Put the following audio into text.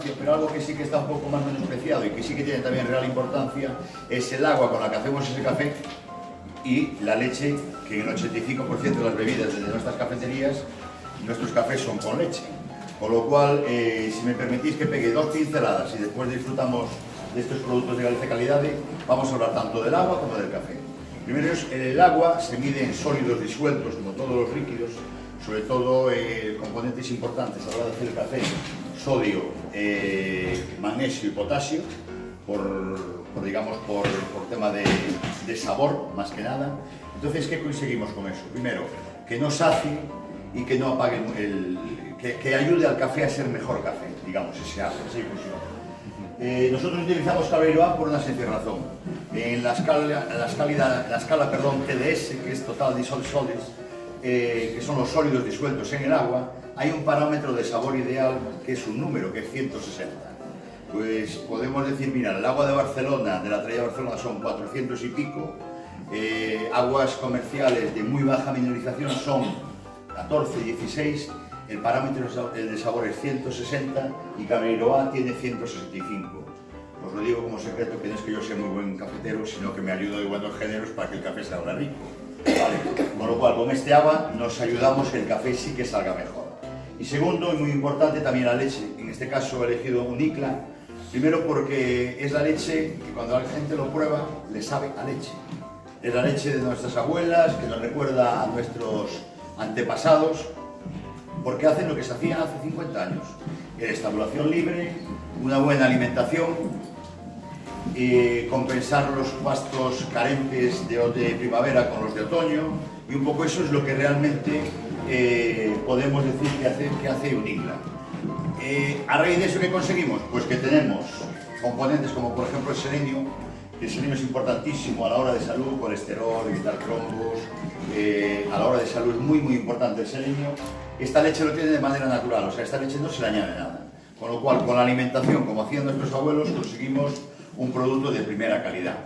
importancia, pero algo que sí que está un poco más menospreciado y que sí que tiene también real importancia es el agua con la que hacemos ese café y la leche, que en el 85% de las bebidas de nuestras cafeterías, nuestros cafés son con leche. Con lo cual, si me permitís que pegue 2 pinceladas y después disfrutamos de estos productos de Galicia Calidad, vamos a hablar tanto del agua como del café. Primero, el agua se mide en sólidos disueltos, como todos los líquidos, sobre todo componentes importantes a la hora de hacer el café: sodio, magnesio y potasio, por tema de sabor, más que nada. Entonces, ¿qué conseguimos con eso? Primero, que no sacie y que no apague que ayude al café a ser mejor café, digamos, esa infusión. Nosotros utilizamos Cabeiroa por una sencilla razón. En la escala TDS, que es Total Dissolved Solids, que son los sólidos disueltos en el agua, hay un parámetro de sabor ideal que es un número, que es 160. Pues podemos decir, mira, el agua de Barcelona, de la Traía de Barcelona, son 400 y pico, aguas comerciales de muy baja mineralización son 14, 16, el parámetro de sabor es 160 y Cabeiroa tiene 165. Os lo digo como secreto, que no es que yo sea muy buen cafetero, sino que me ayudo de buenos géneros para que el café salga rico. ¿Vale? Con lo cual, con este agua nos ayudamos que el café sí que salga mejor. Y segundo, y muy importante, también la leche. En este caso he elegido un ICLA, primero porque es la leche que cuando la gente lo prueba le sabe a leche. Es la leche de nuestras abuelas, que nos recuerda a nuestros antepasados, porque hacen lo que se hacía hace 50 años. Estabulación libre, una buena alimentación, compensar los pastos carentes de primavera con los de otoño, y un poco eso es lo que realmente podemos decir que hace un ICLA. A raíz de eso, ¿qué conseguimos? Pues que tenemos componentes como por ejemplo el selenio, que el selenio es importantísimo a la hora de salud, colesterol, evitar trombos, a la hora de salud es muy importante el selenio. Esta leche lo tiene de manera natural, o sea, esta leche no se le añade nada. Con lo cual, con la alimentación, como hacían nuestros abuelos, conseguimos un producto de primera calidad.